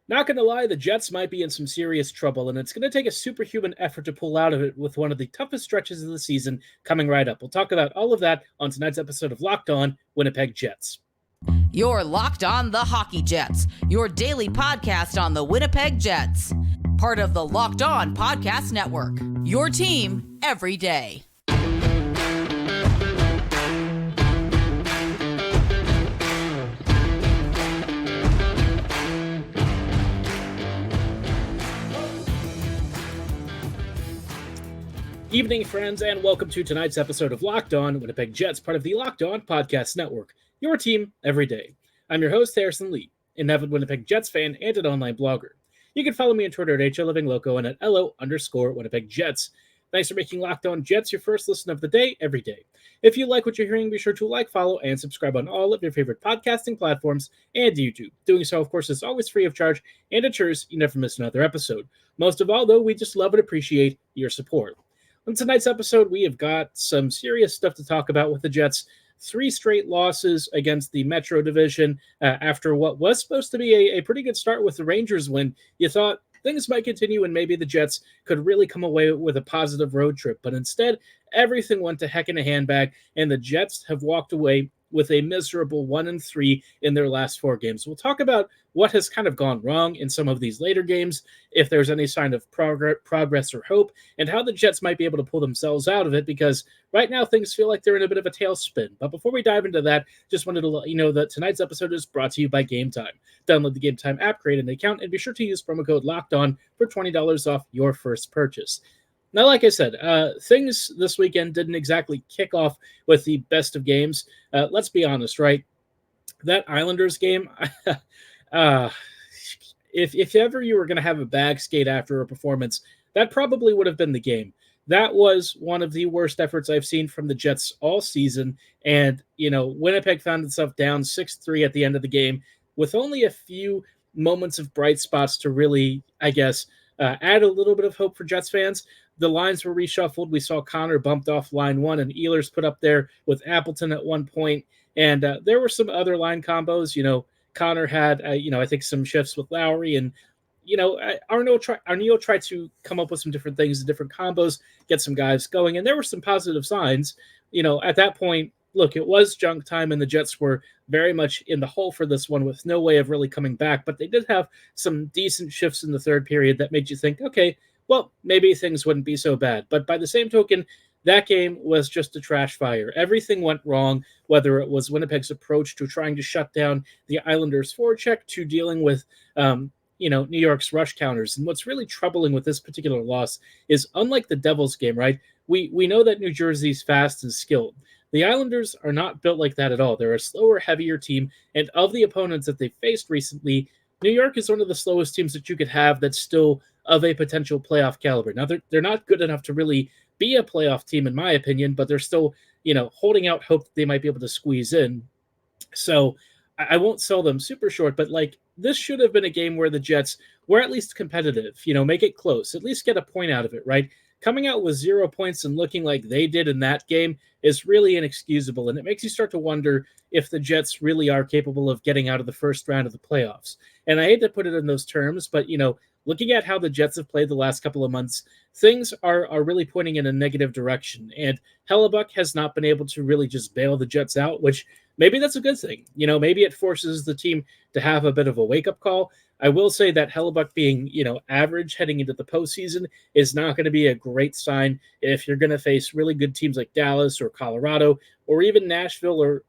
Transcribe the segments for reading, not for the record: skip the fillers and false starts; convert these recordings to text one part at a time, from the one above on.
Not going to lie, the Jets might be in some serious trouble, and it's going to take a superhuman effort to pull out of it with one of the toughest stretches of the season coming right up. We'll talk about all of that on tonight's episode of Locked On Winnipeg Jets. You're Locked On the Hockey Jets, your daily podcast on the Winnipeg Jets. Part of the Locked On Podcast Network, your team every day. Evening, friends, and welcome to tonight's episode of Locked On Winnipeg Jets, part of the Locked On Podcast Network, your team every day. I'm your host, Harrison Lee, an avid Winnipeg Jets fan and an online blogger. You can follow me on Twitter at HLivingLoco and at LO_Winnipeg Jets. Thanks for making Locked On Jets your first listen of the day every day. If you like what you're hearing, be sure to like, follow, and subscribe on all of your favorite podcasting platforms and YouTube. Doing so, of course, is always free of charge and ensures you never miss another episode. Most of all, though, we just love and appreciate your support. On tonight's episode, we have got some serious stuff to talk about with the Jets. 3 straight losses against the Metro Division after what was supposed to be a pretty good start with the Rangers win. You thought things might continue and maybe the Jets could really come away with a positive road trip. But instead, everything went to heck in a handbag, and the Jets have walked away with a miserable 1-3 in their last 4 games. We'll talk about what has kind of gone wrong in some of these later games, if there's any sign of progress or hope, and how the Jets might be able to pull themselves out of it, because right now things feel like they're in a bit of a tailspin. But before we dive into that, just wanted to let you know that tonight's episode is brought to you by Game Time. Download the Game Time app, create an account, and be sure to use promo code LOCKEDON for $20 off your first purchase. Now, like I said, things this weekend didn't exactly kick off with the best of games. Let's be honest, right? That Islanders game, if ever you were going to have a bag skate after a performance, that probably would have been the game. That was one of the worst efforts I've seen from the Jets all season. And, Winnipeg found itself down 6-3 at the end of the game with only a few moments of bright spots to really, I guess, add a little bit of hope for Jets fans. The lines were reshuffled. We saw Connor bumped off line 1 and Ehlers put up there with Appleton at one point. And there were some other line combos. Connor had, I think some shifts with Lowry. And, Arniel tried to come up with some different things, different combos, get some guys going. And there were some positive signs. At that point, look, it was junk time, and the Jets were very much in the hole for this one with no way of really coming back. But they did have some decent shifts in the third period that made you think, okay, well, maybe things wouldn't be so bad. But by the same token, that game was just a trash fire. Everything went wrong, whether it was Winnipeg's approach to trying to shut down the Islanders' forecheck to dealing with, New York's rush counters. And what's really troubling with this particular loss is, unlike the Devils game, right, we know that New Jersey's fast and skilled. The Islanders are not built like that at all. They're a slower, heavier team, and of the opponents that they've faced recently, New York is one of the slowest teams that you could have that's still of a potential playoff caliber. Now, they're not good enough to really be a playoff team, in my opinion, but they're still, holding out hope that they might be able to squeeze in. So I won't sell them super short, but this should have been a game where the Jets were at least competitive, make it close, at least get a point out of it, right? Coming out with 0 points and looking like they did in that game is really inexcusable, and it makes you start to wonder if the Jets really are capable of getting out of the first round of the playoffs. And I hate to put it in those terms, but, looking at how the Jets have played the last couple of months, things are really pointing in a negative direction. And Hellebuyck has not been able to really just bail the Jets out, which maybe that's a good thing. Maybe it forces the team to have a bit of a wake-up call. I will say that Hellebuyck being, average heading into the postseason is not going to be a great sign if you're going to face really good teams like Dallas or Colorado or even Nashville or,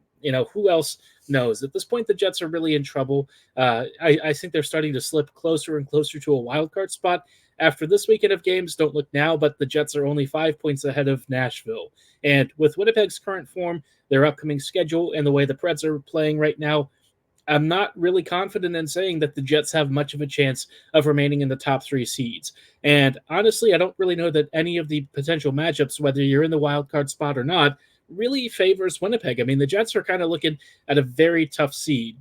who else knows. At this point, the Jets are really in trouble. I think they're starting to slip closer and closer to a wild card spot. After this weekend of games, don't look now, but the Jets are only 5 points ahead of Nashville. And with Winnipeg's current form, their upcoming schedule, and the way the Preds are playing right now, I'm not really confident in saying that the Jets have much of a chance of remaining in the top 3 seeds. And honestly, I don't really know that any of the potential matchups, whether you're in the wild card spot or not, really favors Winnipeg. I mean, the Jets are kind of looking at a very tough seed.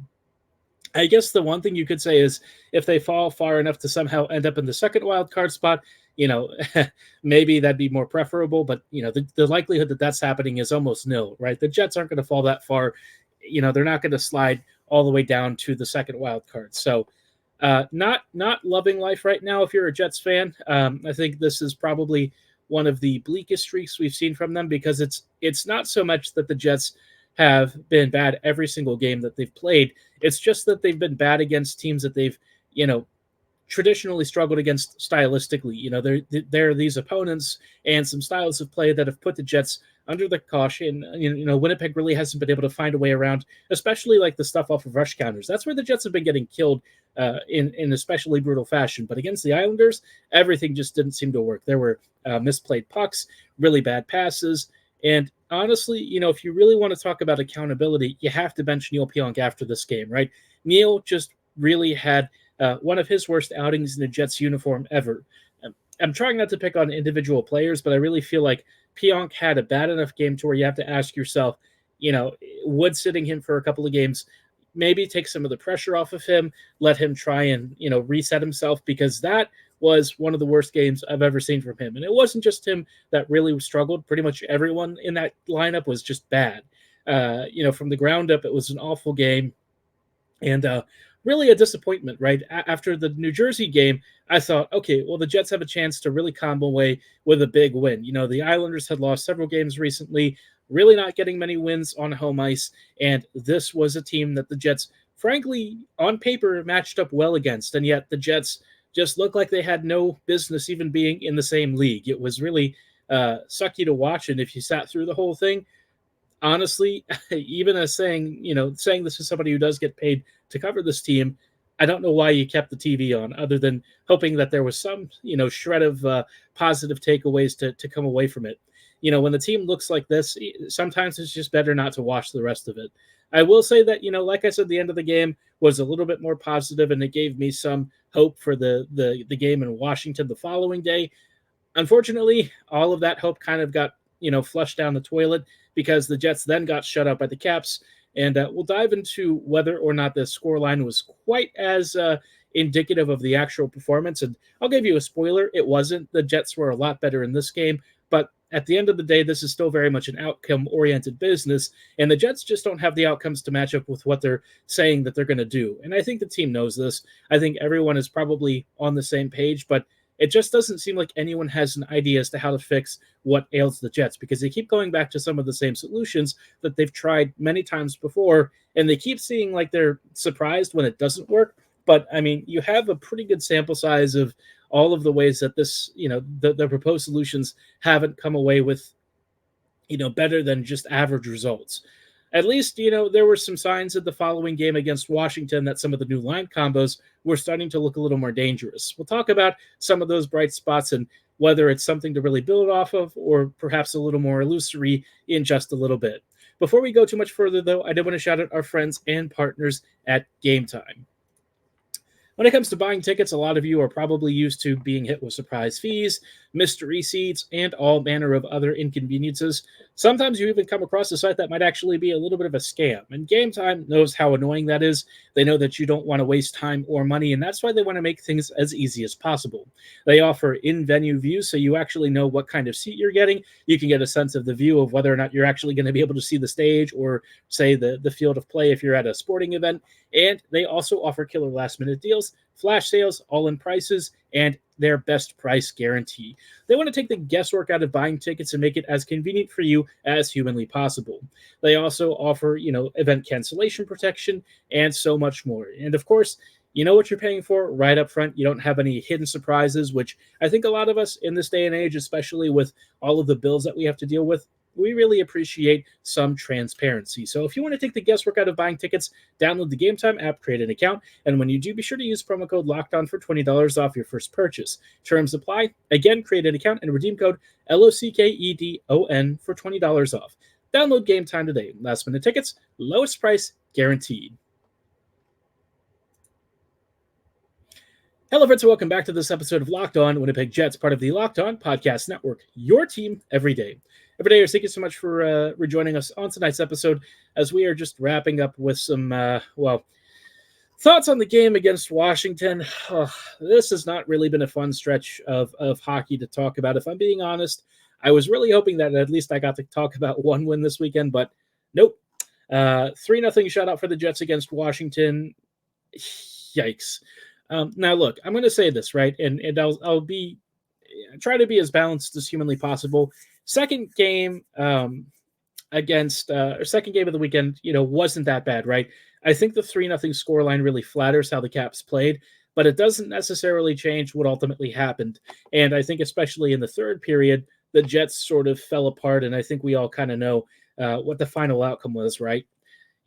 I guess the one thing you could say is if they fall far enough to somehow end up in the second wild card spot, maybe that'd be more preferable. But, the likelihood that that's happening is almost nil, right? The Jets aren't going to fall that far. They're not going to slide all the way down to the second wild card. So Not loving life right now if you're a Jets fan. I think this is probably one of the bleakest streaks we've seen from them because it's not so much that the Jets have been bad every single game that they've played. It's just that they've been bad against teams that they've, you know, traditionally struggled against stylistically. You know, there are these opponents and some styles of play that have put the Jets under the caution. You know, Winnipeg really hasn't been able to find a way around, especially like the stuff off of rush counters. That's where the Jets have been getting killed in especially brutal fashion. But against the Islanders, everything just didn't seem to work. There were misplayed pucks, really bad passes, and honestly, you know, if you really want to talk about accountability, you have to bench Neil Pionk after this game, right? Neil just really had one of his worst outings in a Jets uniform ever. I'm trying not to pick on individual players, but I really feel like Pionk had a bad enough game to where you have to ask yourself, you know, would sitting him for a couple of games maybe take some of the pressure off of him, let him try and, you know, reset himself, because that was one of the worst games I've ever seen from him. And it wasn't just him that really struggled. Pretty much everyone in that lineup was just bad. You know, from the ground up, it was an awful game. And really a disappointment, right? After the New Jersey game, I thought, okay, well, the Jets have a chance to really come away with a big win. You know, the Islanders had lost several games recently, really not getting many wins on home ice. And this was a team that the Jets, frankly, on paper, matched up well against. And yet the Jets just looked like they had no business even being in the same league. It was really sucky to watch. And if you sat through the whole thing, honestly, even as saying this is somebody who does get paid to cover this team, I don't know why you kept the TV on, other than hoping that there was some, you know, shred of positive takeaways to come away from it. You know, when the team looks like this, sometimes it's just better not to watch the rest of it. I will say that, you know, like I said, the end of the game was a little bit more positive, and it gave me some hope for the game in Washington the following day. Unfortunately, all of that hope kind of got, you know, flushed down the toilet because the Jets then got shut out by the Caps. And we'll dive into whether or not the scoreline was quite as indicative of the actual performance. And I'll give you a spoiler. It wasn't. The Jets were a lot better in this game. But at the end of the day, this is still very much an outcome-oriented business. And the Jets just don't have the outcomes to match up with what they're saying that they're going to do. And I think the team knows this. I think everyone is probably on the same page. But it just doesn't seem like anyone has an idea as to how to fix what ails the Jets, because they keep going back to some of the same solutions that they've tried many times before, and they keep seeing like they're surprised when it doesn't work. But I mean, you have a pretty good sample size of all of the ways that this, you know, the proposed solutions haven't come away with, you know, better than just average results. At least, you know, there were some signs in the following game against Washington that some of the new line combos were starting to look a little more dangerous. We'll talk about some of those bright spots and whether it's something to really build off of or perhaps a little more illusory in just a little bit. Before we go too much further, though, I did want to shout out our friends and partners at Game Time. When it comes to buying tickets, a lot of you are probably used to being hit with surprise fees, mystery seats, and all manner of other inconveniences. Sometimes you even come across a site that might actually be a little bit of a scam, and Game Time knows how annoying that is. They know that you don't want to waste time or money, and that's why they want to make things as easy as possible. They offer in-venue views, so you actually know what kind of seat you're getting. You can get a sense of the view of whether or not you're actually going to be able to see the stage or, say, the field of play if you're at a sporting event. And they also offer killer last-minute deals, flash sales, all-in prices, and their best price guarantee. They want to take the guesswork out of buying tickets and make it as convenient for you as humanly possible. They also offer, you know, event cancellation protection and so much more. And of course, you know what you're paying for right up front. You don't have any hidden surprises, which I think a lot of us in this day and age, especially with all of the bills that we have to deal with, we really appreciate some transparency. So if you want to take the guesswork out of buying tickets, download the Game Time app, create an account, and when you do, be sure to use promo code LOCKEDON for $20 off your first purchase. Terms apply. Again, create an account and redeem code LOCKEDON for $20 off. Download Game Time today. Last minute tickets, lowest price guaranteed. Hello, friends, and welcome back to this episode of Locked On Winnipeg Jets, part of the Locked On Podcast Network, your team every day. Every day, thank you so much for rejoining us on tonight's episode as we are just wrapping up with some, thoughts on the game against Washington. This has not really been a fun stretch of hockey to talk about. If I'm being honest, I was really hoping that at least I got to talk about one win this weekend, but nope. 3-0 shutout for the Jets against Washington. Yikes. Now, look, I'm going to say this, right? And I'll try to be as balanced as humanly possible. Second game against or second game of the weekend, wasn't that bad, right? I think the 3-0 scoreline really flatters how the Caps played, but it doesn't necessarily change what ultimately happened. And I think especially in the third period, the Jets sort of fell apart, and I think we all kind of know what the final outcome was, right?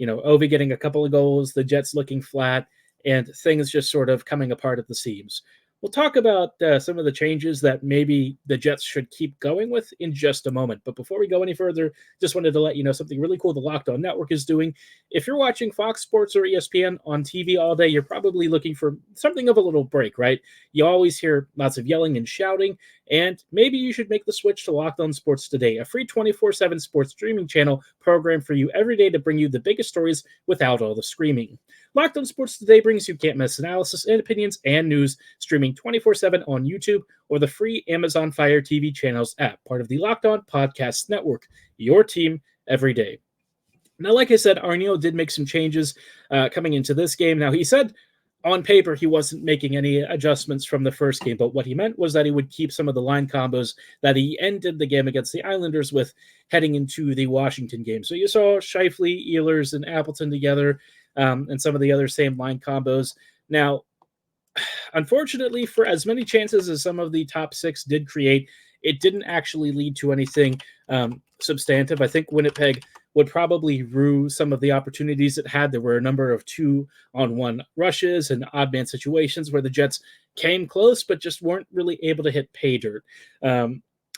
Ovi getting a couple of goals, the Jets looking flat, and things just sort of coming apart at the seams. We'll talk about some of the changes that maybe the Jets should keep going with in just a moment. But before we go any further, just wanted to let you know something really cool the Locked On Network is doing. If you're watching Fox Sports or ESPN on TV all day, you're probably looking for something of a little break, right? You always hear lots of yelling and shouting, and maybe you should make the switch to Locked On Sports Today, a free 24/7 sports streaming channel program for you every day to bring you the biggest stories without all the screaming. Locked On Sports Today brings you can't-miss analysis and opinions and news, streaming 24/7 on YouTube or the free Amazon Fire TV channels app, part of the Locked On Podcast Network, your team every day. Now, like I said, Arniel did make some changes coming into this game. Now, he said on paper he wasn't making any adjustments from the first game, but what he meant was that he would keep some of the line combos that he ended the game against the Islanders with heading into the Washington game. So you saw Scheifele, Ehlers, and Appleton together, and some of the other same line combos. Now, unfortunately, for as many chances as some of the top six did create, it didn't actually lead to anything substantive. I think Winnipeg would probably rue some of the opportunities it had. There were a number of 2-on-1 rushes and odd man situations where the Jets came close, but just weren't really able to hit pay dirt.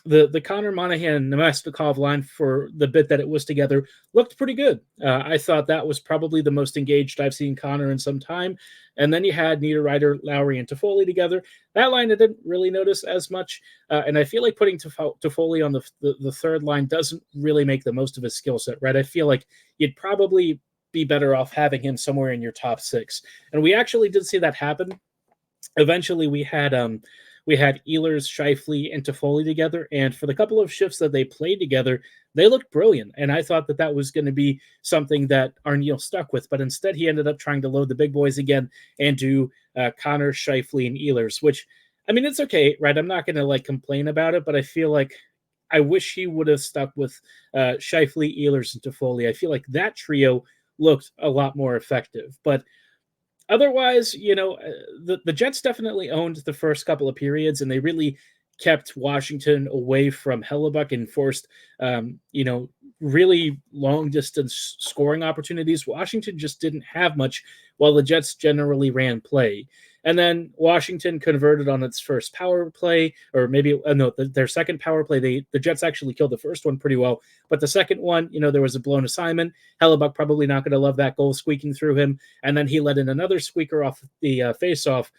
The Connor Monahan-Nemestikov line for the bit that it was together looked pretty good. I thought that was probably the most engaged I've seen Connor in some time. And then you had Niederreiter, Lowry, and Toffoli together. That line I didn't really notice as much. And I feel like putting Toffoli on the third line doesn't really make the most of his skill set, right? I feel like you'd probably be better off having him somewhere in your top six. And we actually did see that happen. Eventually, we had Ehlers, Scheifele, and Toffoli together, and for the couple of shifts that they played together, they looked brilliant. And I thought that was going to be something that Arniel stuck with, but instead he ended up trying to load the big boys again and do Connor, Scheifele, and Ehlers, which, I mean, it's okay, right? I'm not going to complain about it, but I feel like I wish he would have stuck with Scheifele, Ehlers, and Toffoli. I feel like that trio looked a lot more effective, but otherwise, the Jets definitely owned the first couple of periods, and they really kept Washington away from Hellebuck and forced, really long-distance scoring opportunities. Washington just didn't have much, while the Jets generally ran play. And then Washington converted on its first power play, or maybe, their second power play. The Jets actually killed the first one pretty well, but the second one, there was a blown assignment. Hellebuck probably not going to love that goal squeaking through him, and then he let in another squeaker off the face-off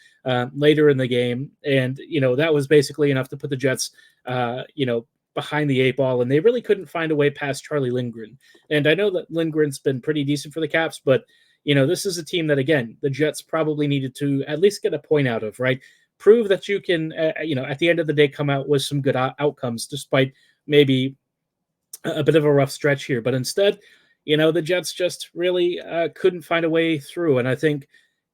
later in the game, and, that was basically enough to put the Jets, behind the eight ball, and they really couldn't find a way past Charlie Lindgren. And I know that Lindgren's been pretty decent for the Caps, but this is a team that, again, the Jets probably needed to at least get a point out of, right? Prove that you can, at the end of the day, come out with some good outcomes, despite maybe a bit of a rough stretch here. But instead, the Jets just really couldn't find a way through. And I think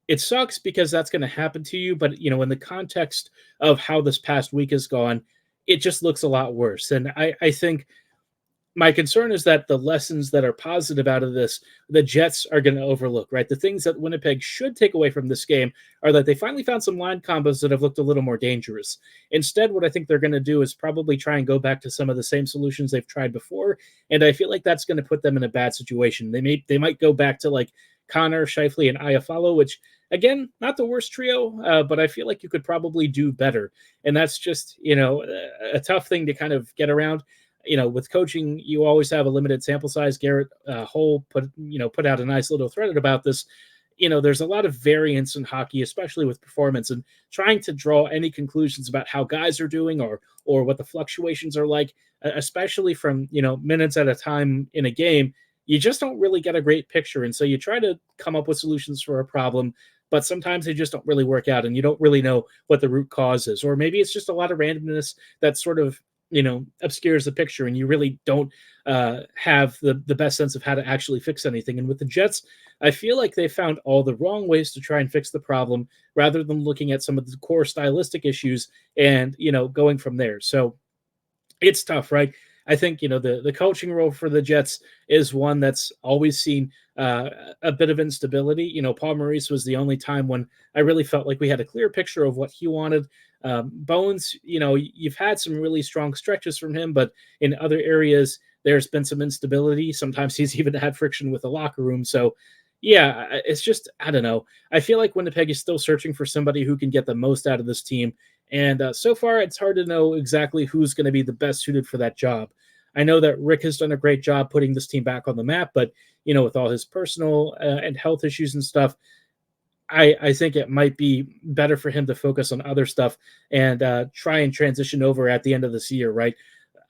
it sucks because that's going to happen to you. But, in the context of how this past week has gone, it just looks a lot worse. And I think my concern is that the lessons that are positive out of this, the Jets are going to overlook, right? The things that Winnipeg should take away from this game are that they finally found some line combos that have looked a little more dangerous. Instead, what I think they're going to do is probably try and go back to some of the same solutions they've tried before, and I feel like that's going to put them in a bad situation. They might go back to Connor, Scheifele, and Iafallo, which, again, not the worst trio, but I feel like you could probably do better. And that's just, a tough thing to kind of get around. With coaching, you always have a limited sample size. Garrett Hull put out a nice little thread about this. There's a lot of variance in hockey, especially with performance, and trying to draw any conclusions about how guys are doing or what the fluctuations are like, especially from, minutes at a time in a game, you just don't really get a great picture. And so you try to come up with solutions for a problem, but sometimes they just don't really work out, and you don't really know what the root cause is. Or maybe it's just a lot of randomness that sort of obscures the picture, and you really don't have the best sense of how to actually fix anything. And with the Jets, I feel like they found all the wrong ways to try and fix the problem rather than looking at some of the core stylistic issues and going from there. So it's tough, right? I think the coaching role for the Jets is one that's always seen a bit of instability. Paul Maurice was the only time when I really felt like we had a clear picture of what he wanted. Bones, you've had some really strong stretches from him, but in other areas there's been some instability. Sometimes he's even had friction with the locker room. So yeah, it's just, I don't know. I feel like Winnipeg is still searching for somebody who can get the most out of this team. And so far, it's hard to know exactly who's going to be the best suited for that job. I know that Rick has done a great job putting this team back on the map, but, with all his personal and health issues and stuff, I think it might be better for him to focus on other stuff and try and transition over at the end of this year, right?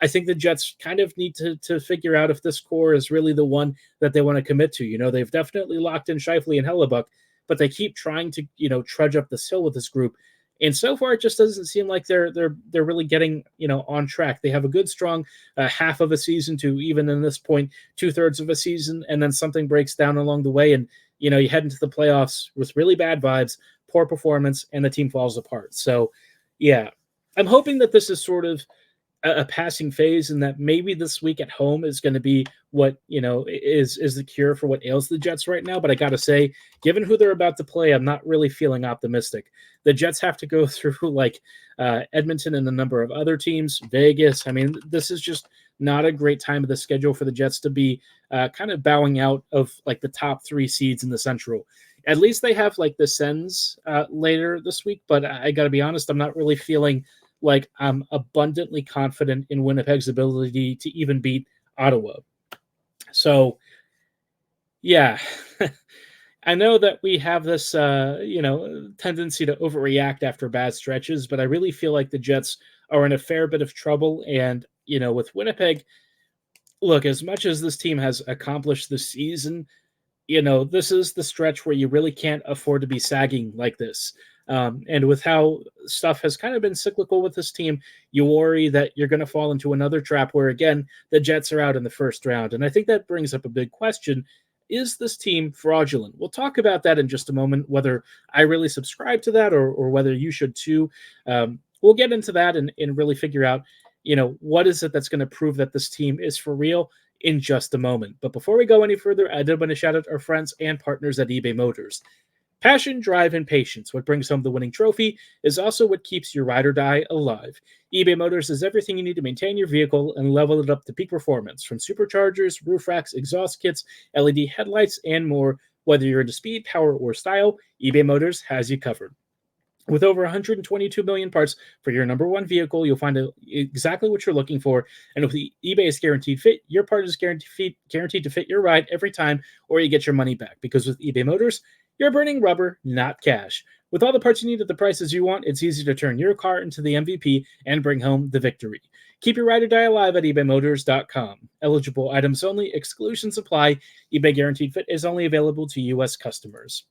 I think the Jets kind of need to figure out if this core is really the one that they want to commit to. They've definitely locked in Scheifele and Hellebuck, but they keep trying to, trudge up this hill with this group. And so far, it just doesn't seem like they're really getting, on track. They have a good, strong half of a season to even in this point, 2/3 of a season, and then something breaks down along the way. And, you head into the playoffs with really bad vibes, poor performance, and the team falls apart. So, yeah, I'm hoping that this is sort of a passing phase and that maybe this week at home is going to be what, is the cure for what ails the Jets right now. But I got to say, given who they're about to play, I'm not really feeling optimistic. The Jets have to go through like Edmonton and a number of other teams, Vegas. I mean, this is just not a great time of the schedule for the Jets to be kind of bowing out of like the top 3 seeds in the Central. At least they have like the Sens later this week. But I got to be honest, I'm not really feeling like I'm abundantly confident in Winnipeg's ability to even beat Ottawa. So, yeah, I know that we have this, tendency to overreact after bad stretches, but I really feel like the Jets are in a fair bit of trouble. And, with Winnipeg, look, as much as this team has accomplished this season, this is the stretch where you really can't afford to be sagging like this. And with how stuff has kind of been cyclical with this team, you worry that you're going to fall into another trap where, again, the Jets are out in the first round. And I think that brings up a big question. Is this team fraudulent? We'll talk about that in just a moment, whether I really subscribe to that or whether you should too. We'll get into that and really figure out, what is it that's going to prove that this team is for real in just a moment. But before we go any further, I did want to shout out our friends and partners at eBay Motors. Passion, drive, and patience, what brings home the winning trophy, is also what keeps your ride or die alive. eBay Motors is everything you need to maintain your vehicle and level it up to peak performance, from superchargers, roof racks, exhaust kits, LED headlights, and more. Whether you're into speed, power, or style, eBay Motors has you covered. With over 122 million parts for your number one vehicle, you'll find exactly what you're looking for. And with eBay's Guaranteed Fit, your part is guaranteed to fit your ride every time, or you get your money back. Because with eBay Motors, you're burning rubber, not cash. With all the parts you need at the prices you want, it's easy to turn your car into the MVP and bring home the victory. Keep your ride or die alive at ebaymotors.com. Eligible items only. Exclusions apply. eBay Guaranteed Fit is only available to U.S. customers.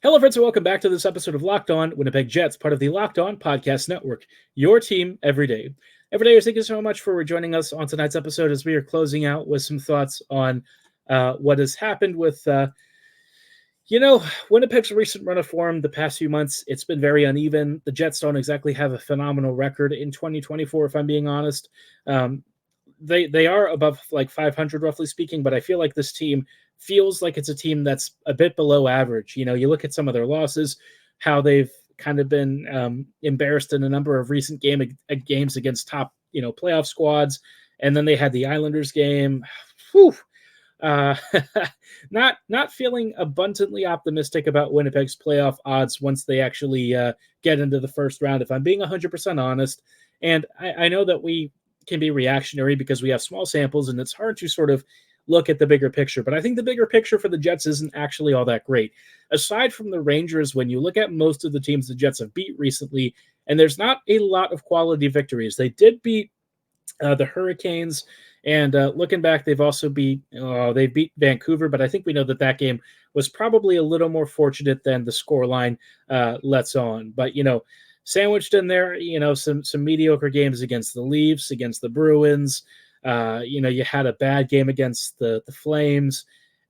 Hello, friends, and welcome back to this episode of Locked On Winnipeg Jets, part of the Locked On Podcast Network, your team every day. Everydayers, thank you so much for joining us on tonight's episode as we are closing out with some thoughts on what has happened with, Winnipeg's recent run of form the past few months. It's been very uneven. The Jets don't exactly have a phenomenal record in 2024, if I'm being honest. They are above like 500, roughly speaking, but I feel like this team feels like it's a team that's a bit below average. You look at some of their losses, how they've kind of been embarrassed in a number of recent games against top, playoff squads. And then they had the Islanders game. Whew. Not feeling abundantly optimistic about Winnipeg's playoff odds once they actually get into the first round, if I'm being 100% honest. And I know that we can be reactionary because we have small samples and it's hard to sort of look at the bigger picture. But I think the bigger picture for the Jets isn't actually all that great. Aside from the Rangers, when you look at most of the teams the Jets have beat recently, and there's not a lot of quality victories. They did beat the Hurricanes. And looking back, they've also beat Vancouver, but I think we know that game was probably a little more fortunate than the scoreline lets on. But, sandwiched in there, some mediocre games against the Leafs, against the Bruins. You had a bad game against the Flames.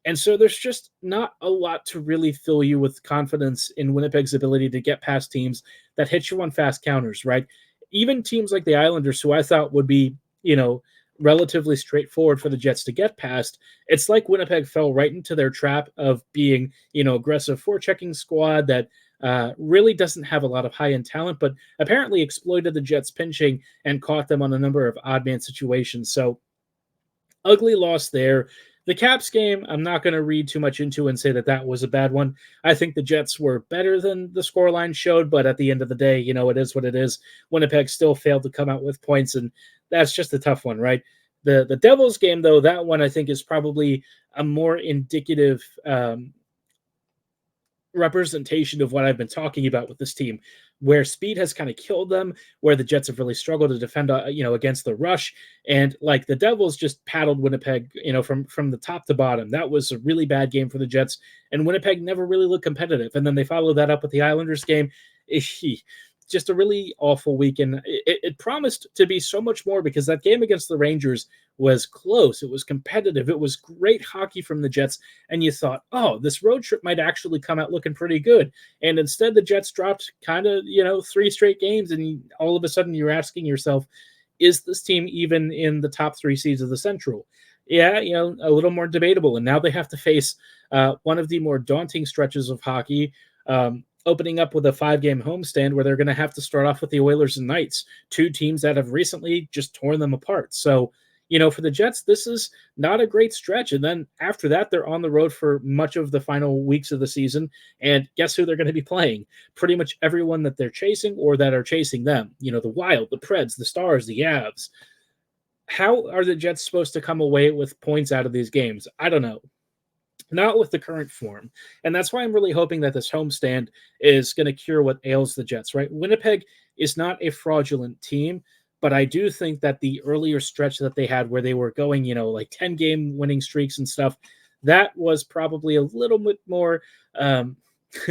And so there's just not a lot to really fill you with confidence in Winnipeg's ability to get past teams that hit you on fast counters, right? Even teams like the Islanders, who I thought would be, relatively straightforward for the Jets to get past, it's like Winnipeg fell right into their trap of being, aggressive forechecking squad that really doesn't have a lot of high-end talent, but apparently exploited the Jets pinching and caught them on a number of odd man situations. So ugly loss there. The Caps game, I'm not going to read too much into and say that was a bad one. I think the Jets were better than the scoreline showed, but at the end of the day, it is what it is. Winnipeg still failed to come out with points, and that's just a tough one, right? The Devils game, though, that one I think is probably a more indicative representation of what I've been talking about with this team, where speed has kind of killed them, where the Jets have really struggled to defend, against the rush. And like the Devils just paddled Winnipeg, from the top to bottom. That was a really bad game for the Jets, and Winnipeg never really looked competitive. And then they followed that up with the Islanders game. Just a really awful weekend. It promised to be so much more because that game against the Rangers was close. It was competitive. It was great hockey from the Jets. And you thought, oh, this road trip might actually come out looking pretty good. And instead, the Jets dropped kind of, 3 straight games. And all of a sudden, you're asking yourself, is this team even in the top 3 seeds of the Central? Yeah, a little more debatable. And now they have to face one of the more daunting stretches of hockey, opening up with a 5-game homestand where they're going to have to start off with the Oilers and Knights, 2 teams that have recently just torn them apart. So, for the Jets, this is not a great stretch. And then after that, they're on the road for much of the final weeks of the season. And guess who they're going to be playing? Pretty much everyone that they're chasing or that are chasing them. The Wild, the Preds, the Stars, the Avs. How are the Jets supposed to come away with points out of these games? I don't know. Not with the current form. And that's why I'm really hoping that this homestand is going to cure what ails the Jets, right? Winnipeg is not a fraudulent team, but I do think that the earlier stretch that they had where they were going, like 10-game winning streaks and stuff, that was probably a little bit more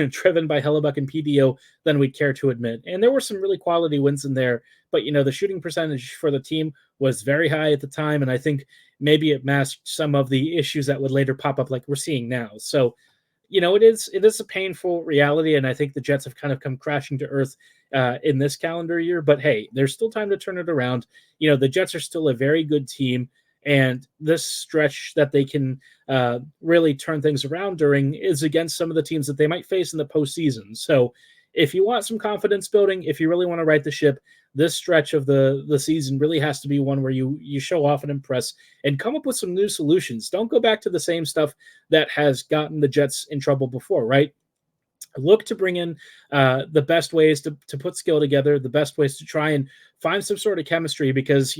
driven by Hellebuck and PDO than we'd care to admit. And there were some really quality wins in there, but, the shooting percentage for the team was very high at the time, and I think maybe it masked some of the issues that would later pop up like we're seeing now. So, it is a painful reality, and I think the Jets have kind of come crashing to earth in this calendar year. But hey, there's still time to turn it around. The Jets are still a very good team, and this stretch that they can really turn things around during is against some of the teams that they might face in the postseason. So if you want some confidence building, if you really want to right the ship, this stretch of the season really has to be one where you show off and impress and come up with some new solutions. Don't go back to the same stuff that has gotten the Jets in trouble before, right? Look to bring in the best ways to put skill together, the best ways to try and find some sort of chemistry, because,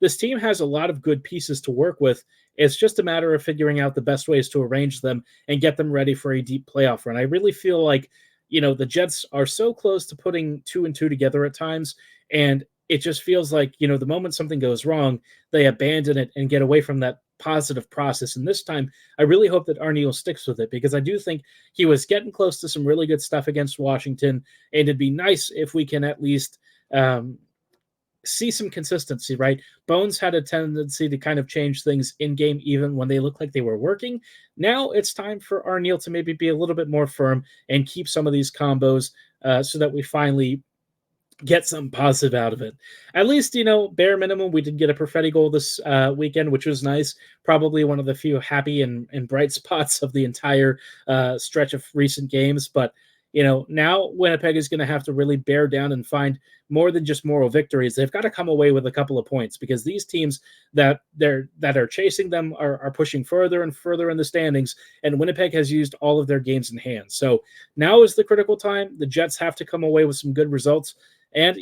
this team has a lot of good pieces to work with. It's just a matter of figuring out the best ways to arrange them and get them ready for a deep playoff run. I really feel like, the Jets are so close to putting 2 and 2 together at times, and it just feels like, the moment something goes wrong, they abandon it and get away from that positive process. And this time, I really hope that Arniel sticks with it, because I do think he was getting close to some really good stuff against Washington, and it'd be nice if we can at least see some consistency, right? Bones had a tendency to kind of change things in game even when they looked like they were working. Now it's time for Arniel to maybe be a little bit more firm and keep some of these combos so that we finally get something positive out of it. At least, bare minimum, we did get a Perfetti goal this weekend, which was nice. Probably one of the few happy and bright spots of the entire stretch of recent games. But, now Winnipeg is going to have to really bear down and find more than just moral victories. They've got to come away with a couple of points, because these teams that are chasing them are pushing further and further in the standings, and Winnipeg has used all of their games in hand. So now is the critical time. The Jets have to come away with some good results. And,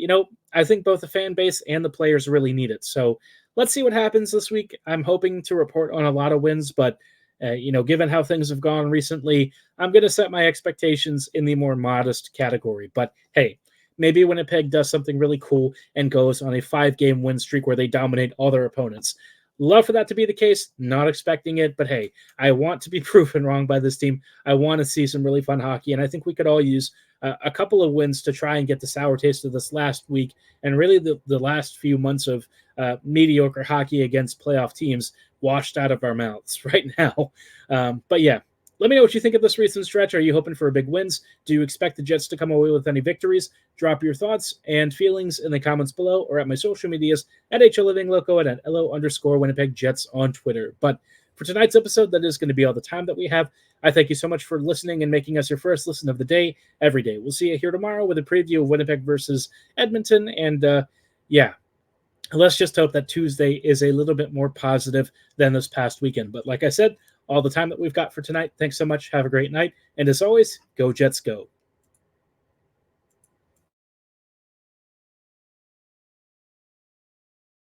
I think both the fan base and the players really need it. So let's see what happens this week. I'm hoping to report on a lot of wins, but, given how things have gone recently, I'm going to set my expectations in the more modest category. But hey, maybe Winnipeg does something really cool and goes on a 5-game win streak where they dominate all their opponents. Love for that to be the case. Not expecting it, but hey, I want to be proven wrong by this team. I want to see some really fun hockey, and I think we could all use a couple of wins to try and get the sour taste of this last week and really the last few months of mediocre hockey against playoff teams washed out of our mouths right now. But yeah, let me know what you think of this recent stretch. Are you hoping for big wins? Do you expect the Jets to come away with any victories? Drop your thoughts and feelings in the comments below or at my social medias at HLivingLoco and at LO_Winnipeg Jets on Twitter. But for tonight's episode, that is going to be all the time that we have. I thank you so much for listening and making us your first listen of the day every day. We'll see you here tomorrow with a preview of Winnipeg versus Edmonton. And yeah, let's just hope that Tuesday is a little bit more positive than this past weekend. But like I said, all the time that we've got for tonight. Thanks so much. Have a great night. And as always, go Jets, go.